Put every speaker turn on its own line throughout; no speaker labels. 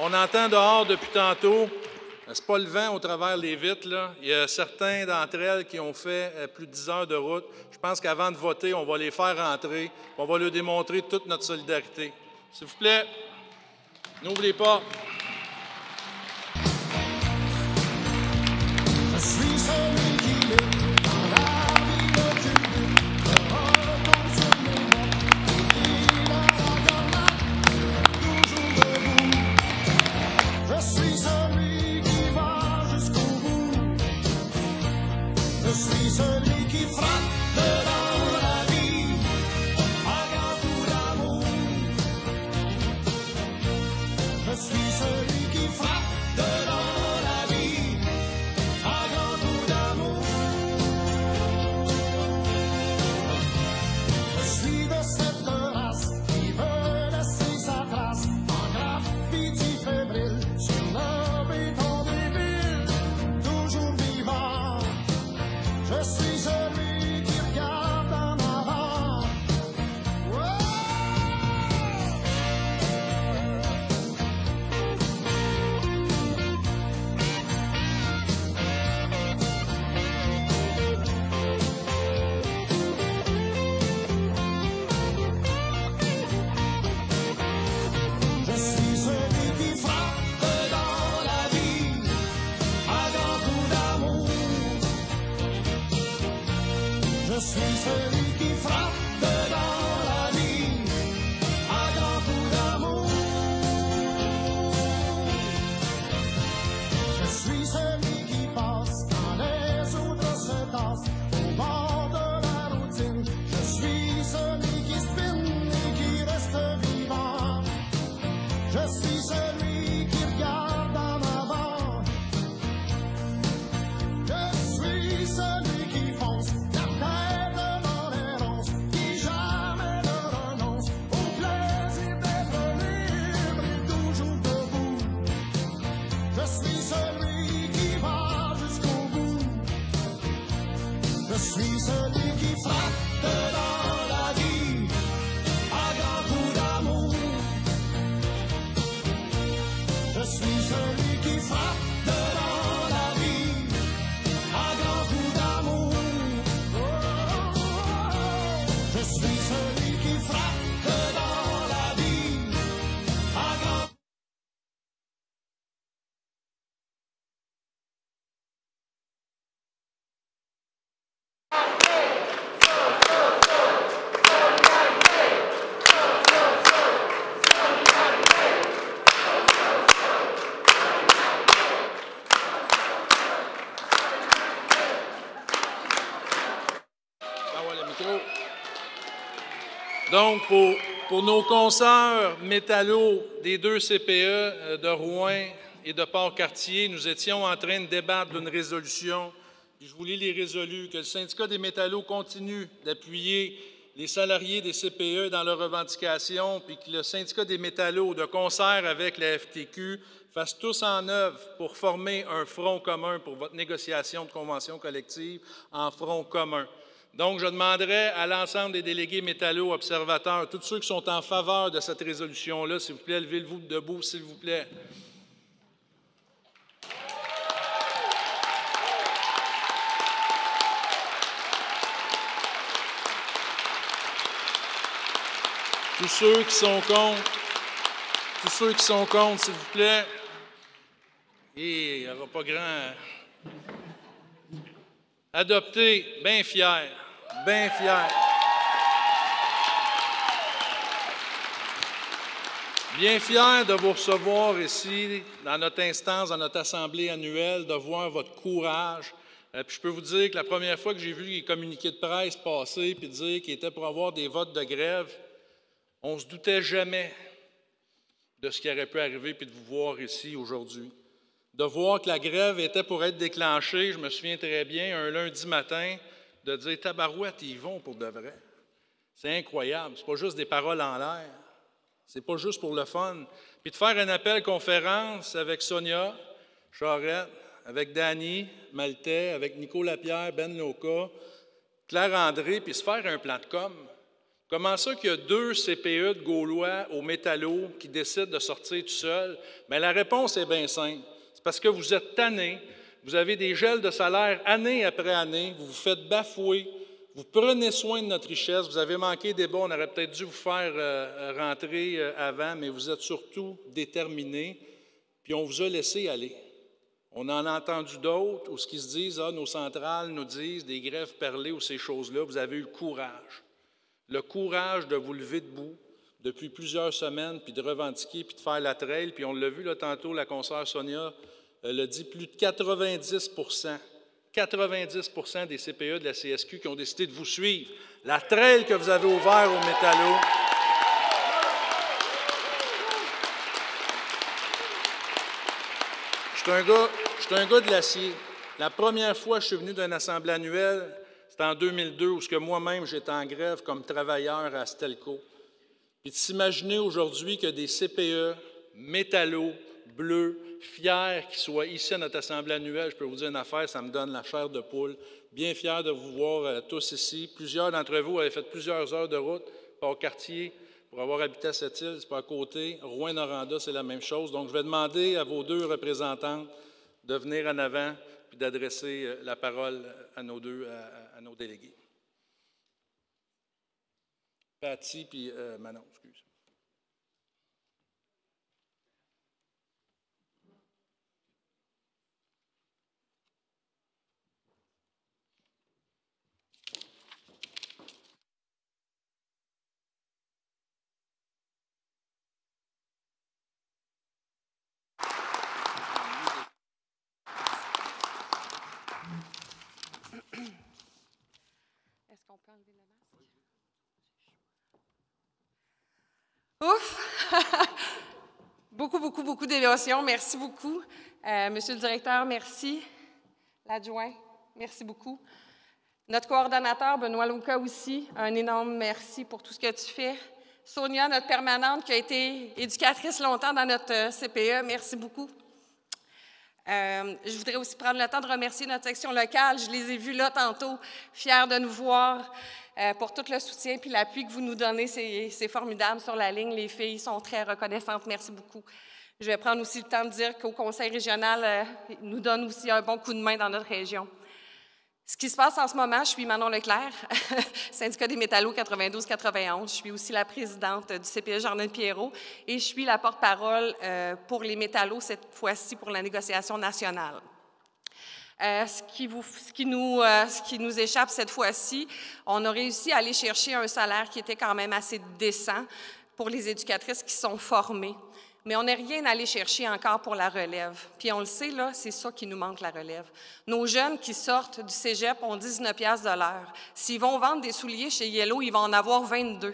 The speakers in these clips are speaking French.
On entend dehors depuis tantôt, c'est pas le vent au travers les vitres, là. Il y a certains d'entre elles qui ont fait plus de 10 heures de route. Je pense qu'avant de voter, on va les faire rentrer. On va leur démontrer toute notre solidarité. S'il vous plaît, n'oubliez pas. Donc, pour nos consoeurs métallos des deux CPE de Rouen et de Port-Cartier, nous étions en train de débattre d'une résolution. Puis je vous lis les résolus, que le syndicat des métallos continue d'appuyer les salariés des CPE dans leurs revendications, puis que le syndicat des métallos, de concert avec la FTQ, fassent tous en œuvre pour former un front commun pour votre négociation de convention collective en front commun. Donc, je demanderai à l'ensemble des délégués métallos, observateurs, tous ceux qui sont en faveur de cette résolution-là, s'il vous plaît, levez-vous debout, s'il vous plaît. Tous ceux qui sont contre, s'il vous plaît. Et il n'y aura pas grand. Adopté, bien fier, bien fier. Bien fier de vous recevoir ici, dans notre instance, dans notre assemblée annuelle, de voir votre courage. Puis je peux vous dire que la première fois que j'ai vu les communiqués de presse passer puis dire qu'ils étaient pour avoir des votes de grève, on ne se doutait jamais de ce qui aurait pu arriver puis de vous voir ici aujourd'hui. De voir que la grève était pour être déclenchée, je me souviens très bien, un lundi matin, de dire « Tabarouette, ils vont pour de vrai ». C'est incroyable, c'est pas juste des paroles en l'air, c'est pas juste pour le fun. Puis de faire un appel conférence avec Sonia Charette, avec Danny Maltais, avec Nico Lapierre, Ben Loca, Claire André, puis se faire un plan de com'. Comment ça qu'il y a 2 CPE de Gaulois au métallo qui décident de sortir tout seuls? Bien, la réponse est bien simple. C'est parce que vous êtes tannés, vous avez des gels de salaire année après année, vous vous faites bafouer, vous prenez soin de notre richesse, vous avez manqué des bons, on aurait peut-être dû vous faire rentrer avant, mais vous êtes surtout déterminés, puis on vous a laissé aller. On en a entendu d'autres où ce qui se disent, nos centrales nous disent des grèves perlées ou ces choses-là, vous avez eu le courage de vous lever debout depuis plusieurs semaines, puis de revendiquer, puis de faire la trail, puis on l'a vu là, tantôt, la consoeur Sonia l'a dit, plus de 90 des CPE de la CSQ qui ont décidé de vous suivre. La trail que vous avez ouverte au métallo. Je suis un gars de l'acier. La première fois que je suis venu d'une assemblée annuelle, c'était en 2002, où moi-même, j'étais en grève comme travailleur à Stelco. Puis de s'imaginer aujourd'hui que des CPE, métallo, bleus, fiers qu'ils soient ici à notre assemblée annuelle, je peux vous dire une affaire, ça me donne la chair de poule. Bien fier de vous voir tous ici. Plusieurs d'entre vous avaient fait plusieurs heures de route par quartier pour avoir habité à cette île, c'est pas à côté. Rouyn-Noranda, c'est la même chose. Donc, je vais demander à vos 2 représentantes de venir en avant puis d'adresser la parole à nos délégués. Patty puis Manon, excuse.
Est-ce qu'on peut enlever le masque? Ouf! Beaucoup d'émotions. Merci beaucoup. Monsieur le directeur, merci. L'adjoint, merci beaucoup. Notre coordonnateur, Benoît Louca aussi, un énorme merci pour tout ce que tu fais. Sonia, notre permanente, qui a été éducatrice longtemps dans notre CPE, merci beaucoup. Je voudrais aussi prendre le temps de remercier notre section locale. Je les ai vus là tantôt, fiers de nous voir pour tout le soutien et l'appui que vous nous donnez. C'est formidable sur la ligne. Les filles sont très reconnaissantes. Merci beaucoup. Je vais prendre aussi le temps de dire qu'au conseil régional, nous donne aussi un bon coup de main dans notre région. Ce qui se passe en ce moment, je suis Manon Leclerc, syndicat des métallos 92-91. Je suis aussi la présidente du CPE Jardin-Pierrot et je suis la porte-parole pour les métallos, cette fois-ci pour la négociation nationale. Ce qui nous échappe cette fois-ci, on a réussi à aller chercher un salaire qui était quand même assez décent pour les éducatrices qui sont formées. Mais on n'est rien allé chercher encore pour la relève. Puis on le sait, là, c'est ça qui nous manque, la relève. Nos jeunes qui sortent du cégep ont 19$ de l'heure. S'ils vont vendre des souliers chez Yellow, ils vont en avoir 22.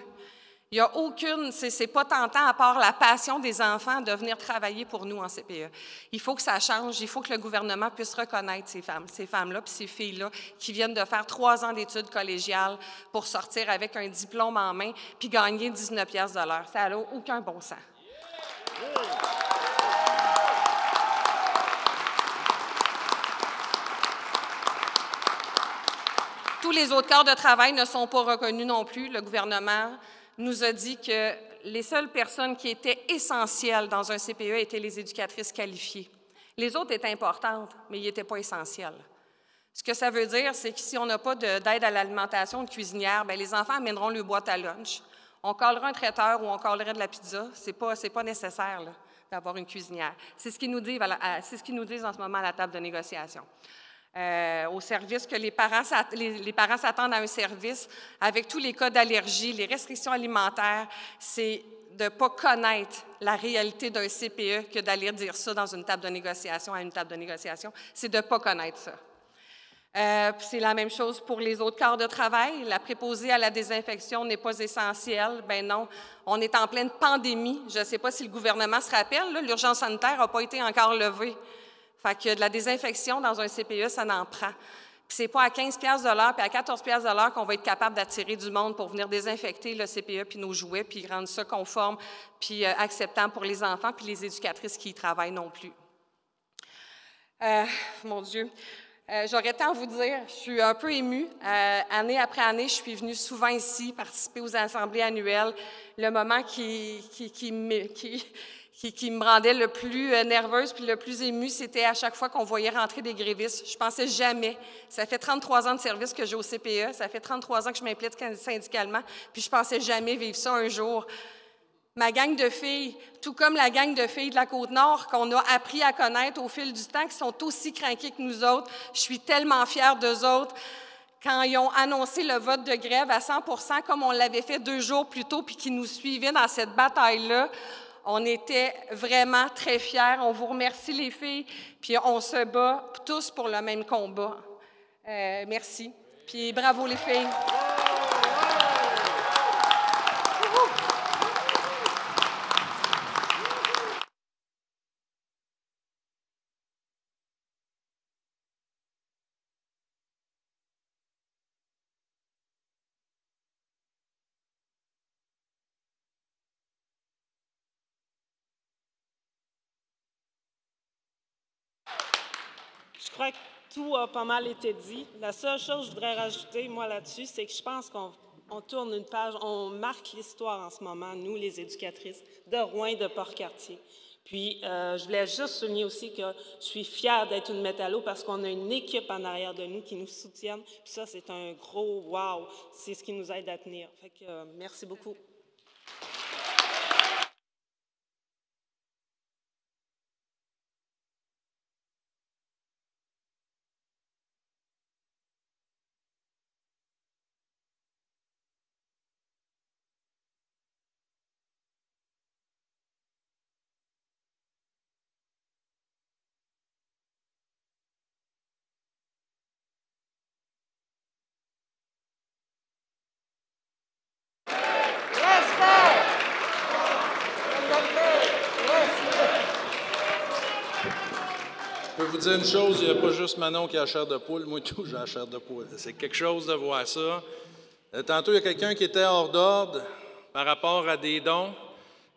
Il n'y a aucune, c'est pas tentant à part la passion des enfants de venir travailler pour nous en CPE. Il faut que ça change, il faut que le gouvernement puisse reconnaître ces femmes-là puis ces filles-là qui viennent de faire 3 ans d'études collégiales pour sortir avec un diplôme en main puis gagner 19$ de l'heure. Ça n'a aucun bon sens. Tous les autres corps de travail ne sont pas reconnus non plus. Le gouvernement nous a dit que les seules personnes qui étaient essentielles dans un CPE étaient les éducatrices qualifiées. Les autres étaient importantes, mais ils n'étaient pas essentiels. Ce que ça veut dire, c'est que si on n'a pas d'aide à l'alimentation de cuisinière, bien, les enfants amèneront le boîte à lunch. On collerait un traiteur ou on collerait de la pizza. C'est pas nécessaire d'avoir une cuisinière. C'est ce qu'ils nous disent en ce moment à la table de négociation. Au service que les parents s'attendent à un service avec tous les cas d'allergie, les restrictions alimentaires, c'est de ne pas connaître la réalité d'un CPE que d'aller dire ça dans une table de négociation à une table de négociation. C'est de ne pas connaître ça. C'est la même chose pour les autres corps de travail. La préposée à la désinfection n'est pas essentielle. Ben non, on est en pleine pandémie. Je ne sais pas si le gouvernement se rappelle, l'urgence sanitaire n'a pas été encore levée. Fait que de la désinfection dans un CPE, ça n'en prend. Puis c'est pas à 15$ de l'heure puis à 14$ de l'heure qu'on va être capable d'attirer du monde pour venir désinfecter le CPE puis nos jouets puis rendre ça conforme puis acceptable pour les enfants puis les éducatrices qui y travaillent non plus. Mon Dieu. J'aurais tant à vous dire. Je suis un peu émue. Année après année, je suis venue souvent ici participer aux assemblées annuelles. Le moment qui me rendait le plus nerveuse puis le plus émue, c'était à chaque fois qu'on voyait rentrer des grévistes. Je pensais jamais. Ça fait 33 ans de service que j'ai au CPE. Ça fait 33 ans que je m'implique syndicalement. Puis je pensais jamais vivre ça un jour. Ma gang de filles, tout comme la gang de filles de la Côte-Nord qu'on a appris à connaître au fil du temps, qui sont aussi craquées que nous autres, je suis tellement fière d'eux autres. Quand ils ont annoncé le vote de grève à 100 % comme on l'avait fait 2 jours plus tôt, puis qu'ils nous suivaient dans cette bataille-là, on était vraiment très fiers. On vous remercie, les filles, puis on se bat tous pour le même combat. Merci. Puis bravo, les filles.
Je crois que tout a pas mal été dit. La seule chose que je voudrais rajouter, moi, là-dessus, c'est que je pense qu'on tourne une page, on marque l'histoire en ce moment, nous, les éducatrices, de Rouyn, de Port-Cartier. Puis, je voulais juste souligner aussi que je suis fière d'être une métallo parce qu'on a une équipe en arrière de nous qui nous soutiennent. Puis ça, c'est un gros wow. C'est ce qui nous aide à tenir. Fait que, merci beaucoup.
Je peux vous dire une chose, il n'y a pas juste Manon qui a la chair de poule, moi tout, j'ai la chair de poule. C'est quelque chose de voir ça. Tantôt, il y a quelqu'un qui était hors d'ordre par rapport à des dons,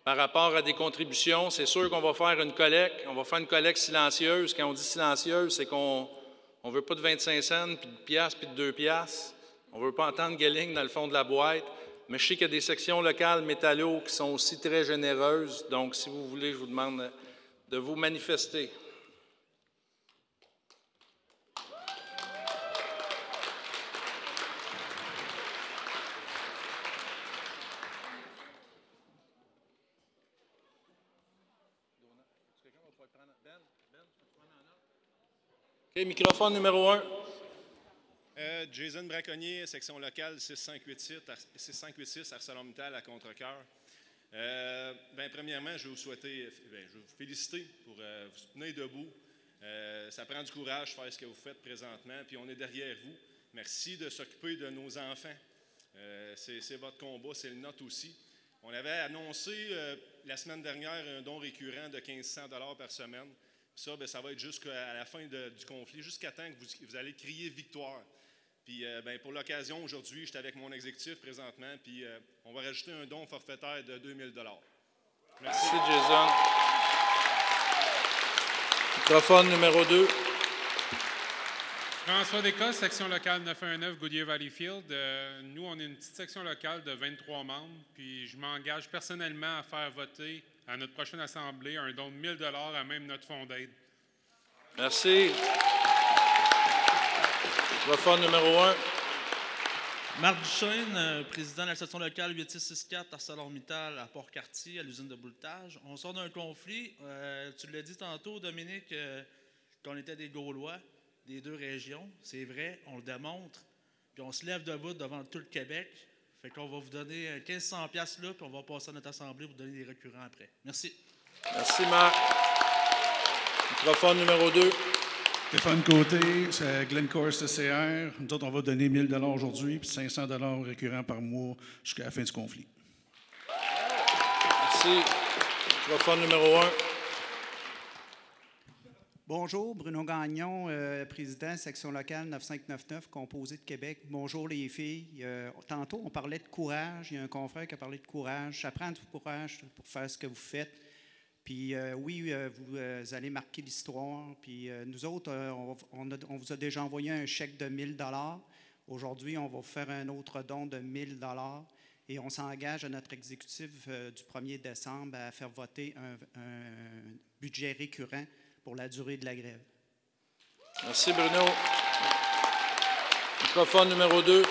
par rapport à des contributions. C'est sûr qu'on va faire une collecte. On va faire une collecte silencieuse. Quand on dit silencieuse, c'est qu'on ne veut pas de 25 cents, puis de piastres, puis de 2 piastres. On ne veut pas entendre Gelling dans le fond de la boîte. Mais je sais qu'il y a des sections locales métallo qui sont aussi très généreuses. Donc, si vous voulez, je vous demande de vous manifester. OK, microphone numéro 1.
Jason Braconnier, section locale 6586 ArcelorMittal à Contrecoeur. Premièrement, je vais vous féliciter pour vous tenir debout. Ça prend du courage de faire ce que vous faites présentement, puis on est derrière vous. Merci de s'occuper de nos enfants. C'est votre combat, c'est le nôtre aussi. On avait annoncé la semaine dernière un don récurrent de 1 500 $ par semaine. Ça, ça va être jusqu'à la fin du conflit, jusqu'à temps que vous allez crier victoire. Puis, pour l'occasion, aujourd'hui, j'étais avec mon exécutif présentement, puis on va rajouter un don forfaitaire de 2 000 $. Merci.
Merci, Jason. Microphone numéro 2.
François Descosses, section locale 919 Goodyear-Valleyfield. Nous, on est une petite section locale de 23 membres, puis je m'engage personnellement à faire voter à notre prochaine assemblée un don de 1 000 $ à même notre fonds d'aide.
Merci. Microphone numéro 1.
Marc Duchesne, président de la section locale 8664 ArcelorMittal à Port-Cartier, à l'usine de bouletage. On sort d'un conflit. Tu l'as dit tantôt, Dominique, qu'on était des Gaulois des 2 régions. C'est vrai, on le démontre. Puis on se lève debout devant tout le Québec. Fait qu'on va vous donner 1 500 $ là, puis on va passer à notre assemblée pour donner des récurrents après. Merci.
Merci, Marc. Microphone numéro 2.
Stéphane Côté, c'est Glencore CCR. Nous autres, on va donner 1 000 $ aujourd'hui, puis 500 $ récurrents par mois jusqu'à la fin du conflit.
Merci. Microphone numéro 1.
Bonjour, Bruno Gagnon, président, section locale 9599, composé de Québec. Bonjour les filles. Tantôt, on parlait de courage. Il y a un confrère qui a parlé de courage. Ça prend du courage pour faire ce que vous faites. Puis oui, vous allez marquer l'histoire. Puis nous autres, on vous a déjà envoyé un chèque de 1 000 $. Aujourd'hui, on va vous faire un autre don de 1 000 $ et on s'engage à notre exécutif du 1er décembre à faire voter un budget récurrent pour la durée de la grève.
Merci, Bruno. Microphone numéro 2.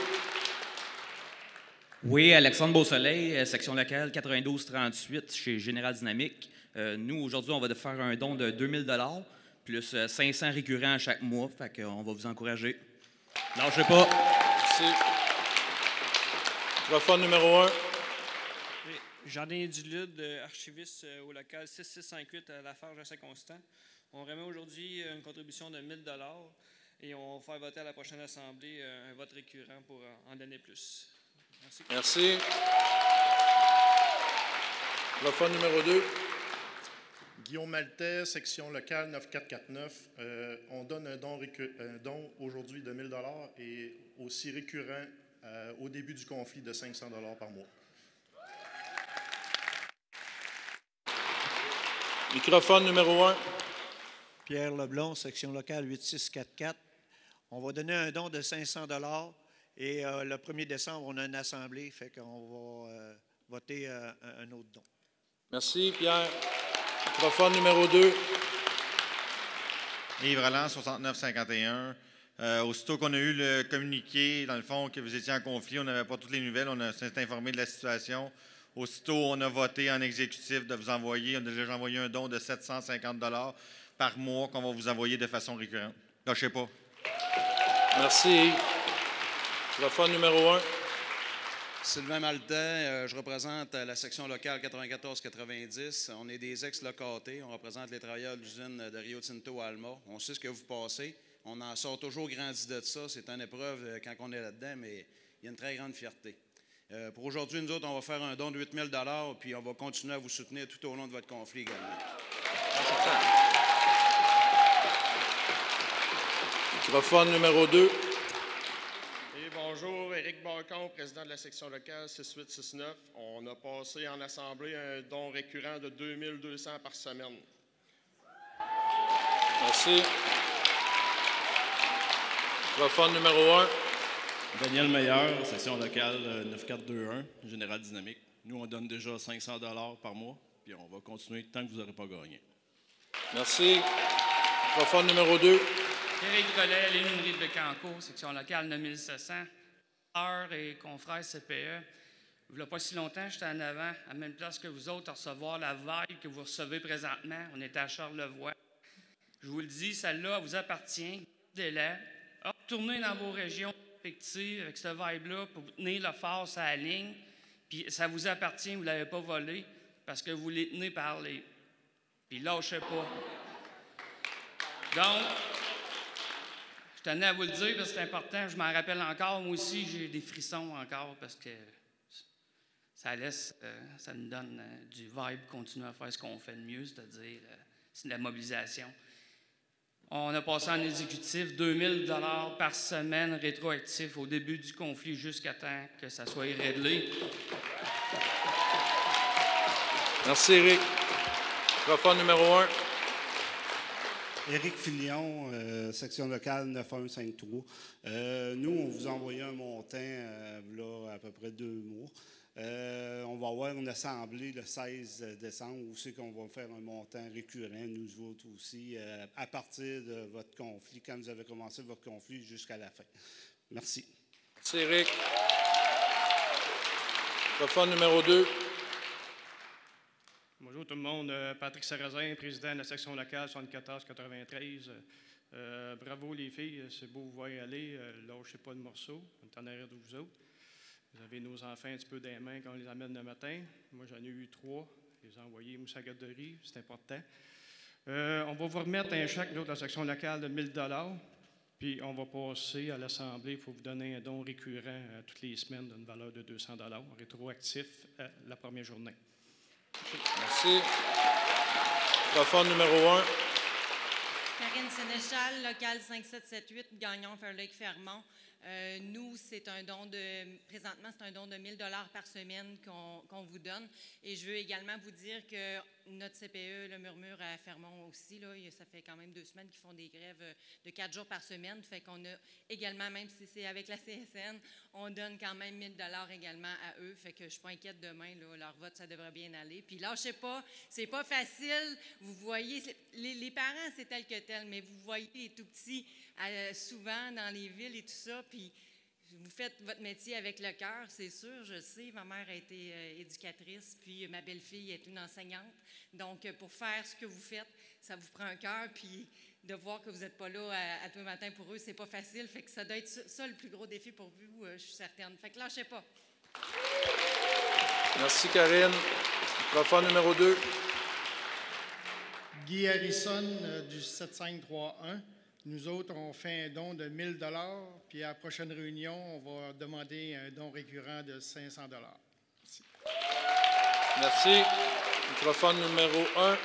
Oui, Alexandre Beausoleil, section locale 9238 chez Général Dynamique. Nous, aujourd'hui, on va faire un don de 2 000 $ plus 500 récurrents à chaque mois. Fait qu'on va vous encourager. Lâchez pas.
Merci. Microphone numéro 1.
Oui, Jardin Dulude, archiviste au local 6658 à Lafarge à Saint-Constant. On remet aujourd'hui une contribution de 1 000 $ et on va faire voter à la prochaine Assemblée un vote récurrent pour en donner plus. Merci.
Merci. Microphone numéro 2.
Guillaume Maltais, section locale 9449. On donne un don aujourd'hui de 1 000 $ et aussi récurrent au début du conflit de 500 $ par mois.
Microphone numéro 1.
Pierre Leblond, section locale 8644. On va donner un don de 500 $ et le 1er décembre, on a une assemblée, fait qu'on va voter un autre don.
Merci, Pierre. Microphone numéro 2.
Yves Roland, 6951. Aussitôt qu'on a eu le communiqué, dans le fond, que vous étiez en conflit, on n'avait pas toutes les nouvelles, on s'est informé de la situation. Aussitôt, on a voté en exécutif de vous envoyer, on a déjà envoyé un don de 750 $ par mois qu'on va vous envoyer de façon récurrente. Lâchez pas.
Merci, Yves. Microphone numéro 1.
Sylvain Maltais, je représente la section locale 94-90. On est des ex-locatés. On représente les travailleurs de l'usine de Rio Tinto à Alma. On sait ce que vous passez. On en sort toujours grandi de ça. C'est une épreuve quand on est là-dedans, mais il y a une très grande fierté. Pour aujourd'hui, nous autres, on va faire un don de 8 000 $ puis on va continuer à vous soutenir tout au long de votre conflit également.
Microphone numéro 2.
Et bonjour, Éric Bacon, président de la section locale 6869. On a passé en assemblée un don récurrent de 2 200 par semaine.
Merci. Microphone numéro 1.
Daniel Meilleur, section locale 9421, Général Dynamique. Nous, on donne déjà 500 $ par mois, puis on va continuer tant que vous n'aurez pas gagné.
Merci. Microphone numéro 2.
Éric Rollet, Léninerie de Bécancour, section locale 9700. Heure et confrères CPE. Il n'y a pas si longtemps, j'étais en avant, à la même place que vous autres, à recevoir la vague que vous recevez présentement. On était à Charlevoix. Je vous le dis, celle-là vous appartient. Gardez-la. Retournez dans vos régions respectives avec cette vibe-là pour tenir le phare sur la ligne. Puis ça vous appartient, vous ne l'avez pas volé parce que vous les tenez par les. Puis lâchez pas. Donc, je tenais à vous le dire parce que c'est important. Je m'en rappelle encore. Moi aussi, j'ai des frissons encore parce que ça nous donne du vibe, continuer à faire ce qu'on fait de mieux, c'est-à-dire c'est de la mobilisation. On a passé en exécutif 2 000 $ par semaine rétroactif au début du conflit jusqu'à temps que ça soit réglé.
Merci, Éric. Microphone numéro 1.
Éric Filion, section locale 9153. Nous, on vous a envoyé un montant là, à peu près 2 mois. On va avoir une assemblée le 16 décembre où c'est qu'on va faire un montant récurrent, nous autres aussi, à partir de votre conflit, quand vous avez commencé votre conflit jusqu'à la fin. Merci.
Merci, Éric. Microphone numéro 2.
Bonjour tout le monde. Patrick Sarrazin, président de la section locale 74-93. Bravo les filles, c'est beau vous voir aller. Lâchez pas le morceau, on est en arrière de vous autres. Vous avez nos enfants un petit peu des mains quand on les amène le matin. Moi, j'en ai eu 3. Je les ai envoyés mousse à garderie, c'est important. On va vous remettre un chèque de la section locale de 1 000 $. Puis on va passer à l'Assemblée. Il faut vous donner un don récurrent toutes les semaines d'une valeur de 200 $, rétroactif la première journée.
Merci. Microphone numéro 1.
Karine Sénéchal, local 5778, Gagnon, Fairlake-Fermont. Nous, c'est un don présentement, c'est un don de 1 000 $ par semaine qu'on vous donne. Et je veux également vous dire que notre CPE, le Murmure à Fermont aussi, là, ça fait quand même 2 semaines qu'ils font des grèves de 4 jours par semaine. Fait qu'on a également, même si c'est avec la CSN, on donne quand même 1 000 $ également à eux. Fait que je ne suis pas inquiète demain, là, leur vote, ça devrait bien aller. Puis là, je sais pas, c'est pas facile. Vous voyez, les parents, c'est tel que tel, mais vous voyez les tout-petits souvent dans les villes et tout ça, puis vous faites votre métier avec le cœur, c'est sûr, je sais. Ma mère a été éducatrice, puis ma belle-fille est une enseignante. Donc, pour faire ce que vous faites, ça vous prend un cœur, puis de voir que vous n'êtes pas là à tous les matins pour eux, c'est pas facile. Fait que ça doit être ça le plus gros défi pour vous, je suis certaine. Fait que lâchez pas.
Merci, Karine. Microphone numéro 2.
Guy Harrison du 7531. Nous autres, on fait un don de 1 000 $, puis à la prochaine réunion, on va demander un don récurrent de 500 $. Merci.
Merci. Microphone numéro 1.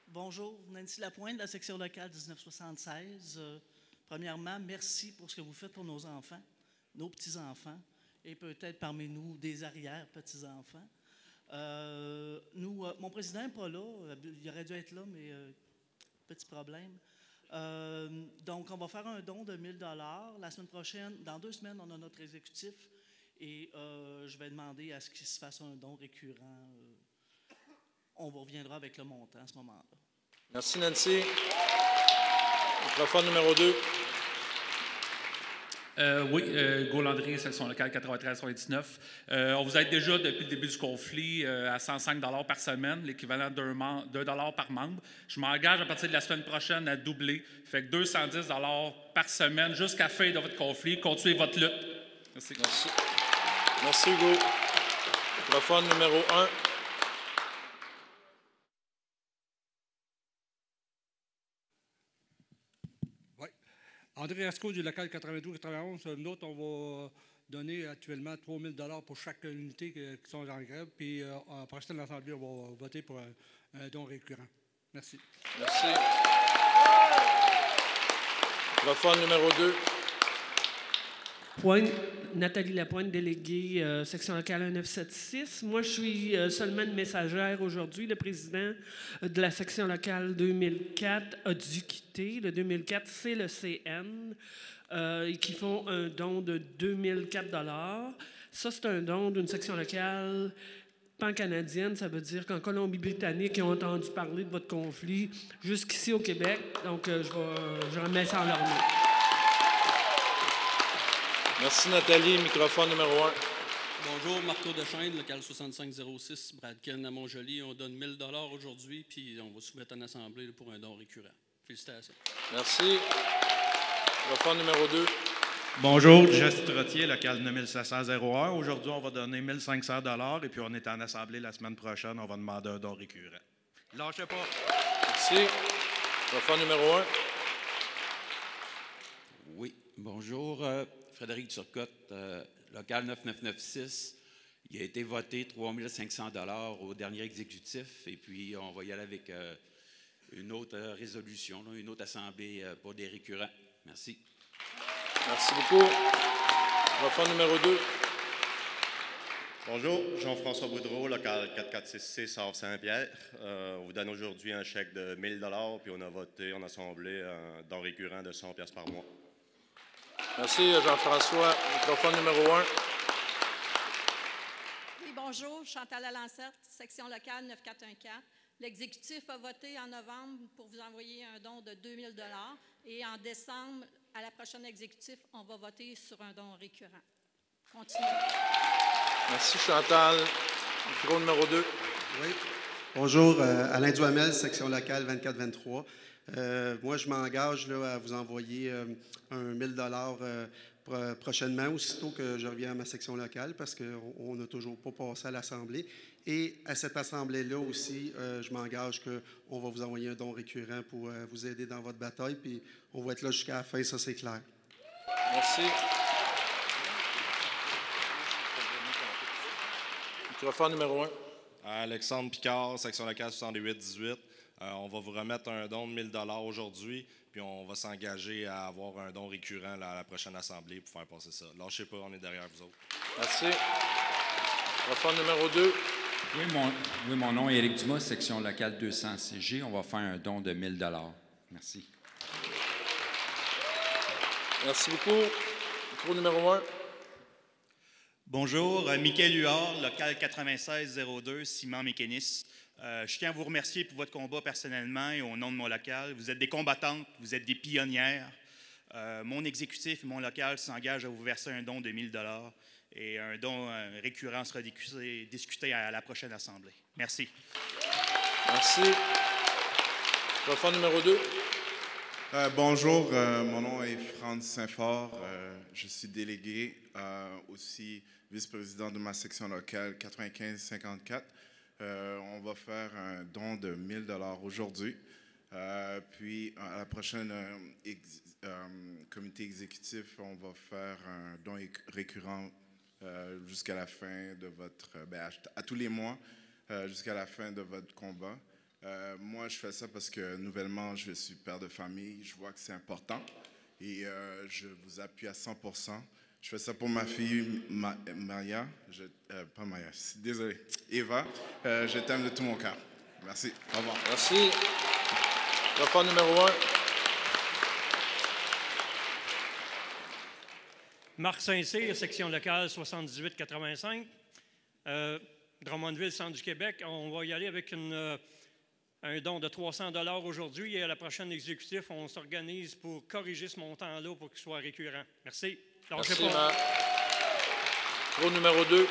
Bonjour, Nancy Lapointe de la section locale 1976. Premièrement, merci pour ce que vous faites pour nos enfants, nos petits-enfants, et peut-être parmi nous des arrière-petits-enfants. Mon président n'est pas là, il aurait dû être là, mais petit problème. Donc, on va faire un don de 1 000 $ la semaine prochaine. Dans 2 semaines, on a notre exécutif et je vais demander à ce qu'il se fasse un don récurrent. On reviendra avec le montant à ce moment-là.
Merci, Nancy. Microphone numéro 2.
Oui, Gaul Landry, section locale 93-99. On vous aide déjà depuis le début du conflit à 105 $ par semaine, l'équivalent d'1 $ par membre. Je m'engage à partir de la semaine prochaine à doubler. Fait que 210 $ par semaine jusqu'à la fin de votre conflit. Continuez votre lutte. Merci.
Merci. Merci, Hugo. Microphone numéro 1.
André Rasco du local 92-91. Nous autres, on va donner actuellement 3 000 $ pour chaque unité qui sont en grève. Puis, à la prochaine assemblée, on va voter pour un don récurrent. Merci.
Merci. Microphone numéro 2.
Nathalie Lapointe, déléguée section locale 1976. Moi, je suis seulement une messagère aujourd'hui. Le président de la section locale 2004 a dû quitter. Le 2004, c'est le CN qui font un don de 2004 $. Ça, c'est un don d'une section locale pan-canadienne. Ça veut dire qu'en Colombie-Britannique, ils ont entendu parler de votre conflit jusqu'ici au Québec. Donc, je remets ça en leur nom.
Merci, Nathalie. Microphone numéro 1.
Bonjour, Marco Dechaine, local 6506, Bradken à Montjoly. On donne 1 000 $ aujourd'hui, puis on va soumettre en assemblée pour un don récurrent. Félicitations.
Merci. Microphone numéro 2.
Bonjour, Jesse Trottier, local 9701. Aujourd'hui, on va donner 1 500 $ et puis on est en assemblée la semaine prochaine. On va demander un don récurrent. Lâchez pas.
Merci. Microphone numéro 1.
Oui, bonjour. Frédéric Turcotte, local 9996. Il a été voté 3 500 $ au dernier exécutif et puis on va y aller avec une autre résolution, une autre assemblée pour des récurrents. Merci.
Merci beaucoup. Microphone numéro 2.
Bonjour, Jean-François Boudreau, local 4466 Havre-Saint-Pierre. On vous donne aujourd'hui un chèque de 1 000 $ puis on a voté en assemblée un don récurrent de 100 $ par mois.
Merci, Jean-François. Microphone numéro 1.
Oui, bonjour. Chantal Alancette, section locale 9414. L'exécutif a voté en novembre pour vous envoyer un don de 2 000 $ et en décembre, à la prochaine exécutif, on va voter sur un don récurrent. Continuez.
Merci, Chantal. Micro numéro 2.
Oui. Bonjour, Alain Duhamel, section locale 2423. Moi, je m'engage à vous envoyer un 1 000 $ prochainement, aussitôt que je reviens à ma section locale, parce qu'on n'a toujours pas passé à l'Assemblée. Et à cette Assemblée-là aussi, je m'engage qu'on va vous envoyer un don récurrent pour vous aider dans votre bataille, puis on va être là jusqu'à la fin, ça c'est clair.
Merci. Microphone numéro 1.
Alexandre Picard, section locale 6818. On va vous remettre un don de 1 000 $ aujourd'hui, puis on va s'engager à avoir un don récurrent à la prochaine assemblée pour faire passer ça. Lâchez pas, on est derrière vous autres.
Merci. Microphone numéro 2.
Oui, mon nom est Éric Dumas, section locale 200 CG. On va faire un don de 1 000 $. Merci.
Merci beaucoup. Micro numéro 1.
Bonjour, Michael Huard, local 9602, Ciment Mécanis. Je tiens à vous remercier pour votre combat personnellement et au nom de mon local. Vous êtes des combattantes, vous êtes des pionnières. Mon exécutif et mon local s'engagent à vous verser un don de 1 000 $ et un don récurrent sera discuté à la prochaine Assemblée. Merci.
Merci. Microphone numéro 2.
Bonjour, mon nom est Franz Saint-Fort. Je suis délégué, aussi vice-président de ma section locale 95-54. On va faire un don de 1 000 $ aujourd'hui. Puis, à la prochaine comité exécutif, on va faire un don récurrent jusqu'à la fin de votre... à tous les mois, jusqu'à la fin de votre combat. Moi, je fais ça parce que, nouvellement, je suis père de famille. Je vois que c'est important et je vous appuie à 100%. Je fais ça pour ma fille, Maria. Pas Maria, désolé. Eva, je t'aime de tout mon cœur. Merci. Au revoir.
Merci. Rapport numéro 1.
Marc Saint-Cyr, section locale 78-85. Drummondville, centre du Québec. On va y aller avec un don de 300 $ aujourd'hui et à la prochaine exécutif, on s'organise pour corriger ce montant-là pour qu'il soit récurrent. Merci.
Merci, Marc. Micro numéro 2.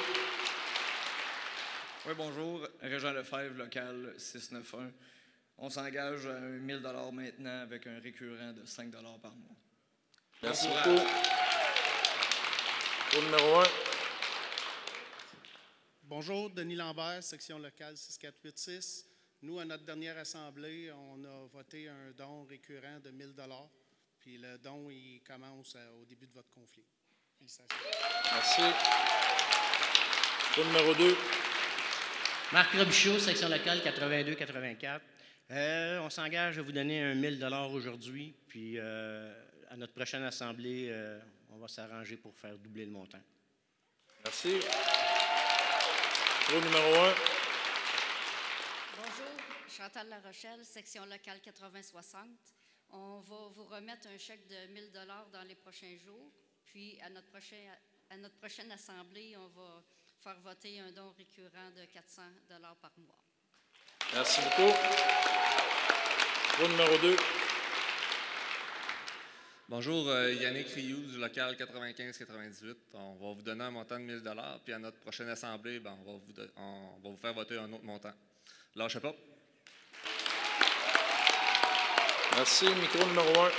Oui, bonjour. Régent Lefebvre, local 691. On s'engage à 1 000 $ maintenant avec un récurrent de 5 $ par mois.
Merci beaucoup. Micro numéro 1.
Bonjour, Denis Lambert, section locale 6486. Nous, à notre dernière assemblée, on a voté un don récurrent de 1 000 $. Puis le don, il commence au début de votre conflit. Félicitations.
Merci. Micro numéro 2.
Marc Robichaud, section locale 82-84. On s'engage à vous donner 1 000 $ aujourd'hui, puis à notre prochaine assemblée, on va s'arranger pour faire doubler le montant.
Merci. Micro numéro 1.
Bonjour, Chantal Larochelle, section locale 80-60. On va vous remettre un chèque de 1 000 $ dans les prochains jours, puis à notre prochaine assemblée, on va faire voter un don récurrent de 400 $ par mois.
Merci beaucoup. Micro numéro 2.
Bonjour, Yannick Rioux du local 95-98. On va vous donner un montant de 1 000 $, puis à notre prochaine assemblée, on va vous faire voter un autre montant. Lâchez pas.
Merci. Micro numéro 1.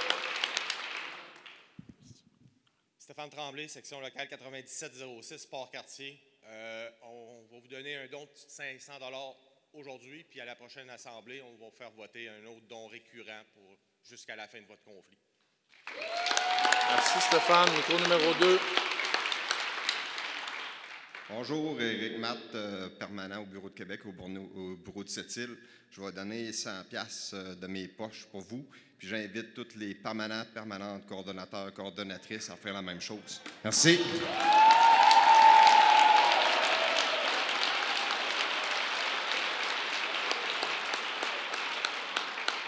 Stéphane Tremblay, section locale 9706, Port-Cartier. On va vous donner un don de 500 $ aujourd'hui, puis à la prochaine assemblée, on va vous faire voter un autre don récurrent jusqu'à la fin de votre conflit.
Merci Stéphane. Micro numéro 2.
Bonjour, Éric Matt, permanent au Bureau de Québec, au Bureau de Sept-Îles. Je vais donner 100 $ de mes poches pour vous. Puis j'invite tous les permanentes, coordonnateurs, coordonnatrices à faire la même chose. Merci.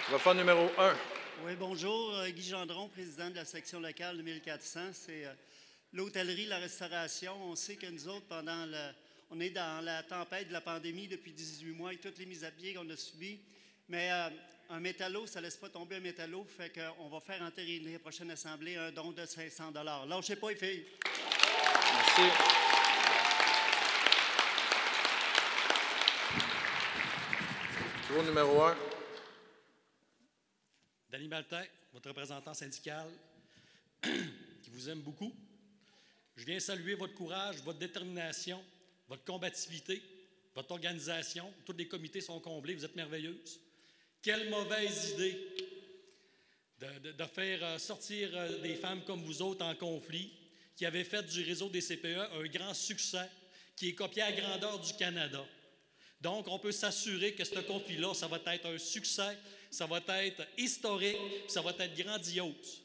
Microphone numéro 1.
Oui, bonjour. Guy Gendron, président de la section locale 2400. C'est l'hôtellerie, la restauration. On sait que nous autres, on est dans la tempête de la pandémie depuis 18 mois et toutes les mises à pied qu'on a subies. Mais un métallo, ça ne laisse pas tomber un métallo. Fait qu'on va faire entériner à la prochaine assemblée un don de 500 $. Lâchez pas, les filles.
Merci. Micro numéro 1.
Danny Maltais, votre représentant syndical, qui vous aime beaucoup. Je viens saluer votre courage, votre détermination, votre combativité, votre organisation. Tous les comités sont comblés, vous êtes merveilleuses. Quelle mauvaise idée de faire sortir des femmes comme vous autres en conflit, qui avaient fait du réseau des CPE un grand succès, qui est copié à grandeur du Canada. Donc, on peut s'assurer que ce conflit-là, ça va être un succès, ça va être historique, puis ça va être grandiose.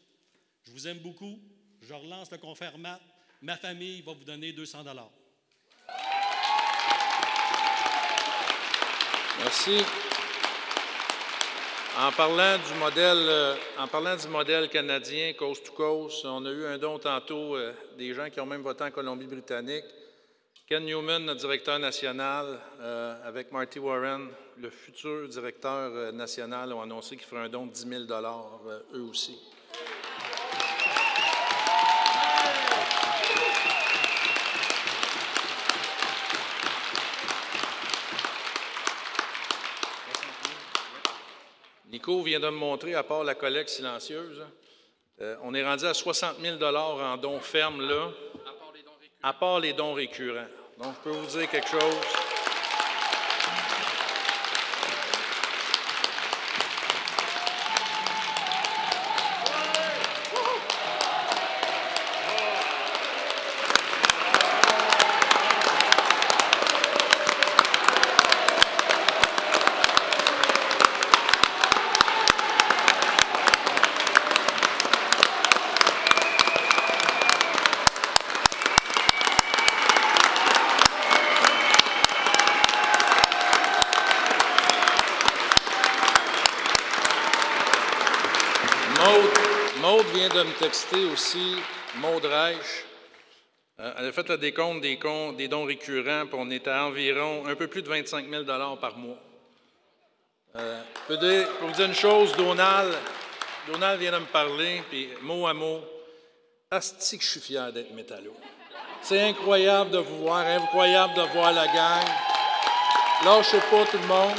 Je vous aime beaucoup. Je relance le confrère Matt. Ma famille va vous donner 200 $.
Merci. En parlant du modèle canadien, Coast to Coast, on a eu un don tantôt des gens qui ont même voté en Colombie-Britannique. Ken Newman, notre directeur national, avec Marty Warren, le futur directeur national, ont annoncé qu'ils feraient un don de 10 000 eux aussi. Nico vient de me montrer, à part la collecte silencieuse, on est rendu à 60 000 en dons fermes, là, à part les dons récurrents. Donc, je peux vous dire quelque chose. Maude vient de me texter aussi, Maude Reich. Elle a fait le décompte des dons récurrents, puis on est à environ un peu plus de 25 000 par mois. Pour vous dire une chose, Donald vient de me parler, puis mot à mot, asti que je suis fier d'être métallo. C'est incroyable de vous voir, incroyable de voir la gang. Lâchez pas tout le monde.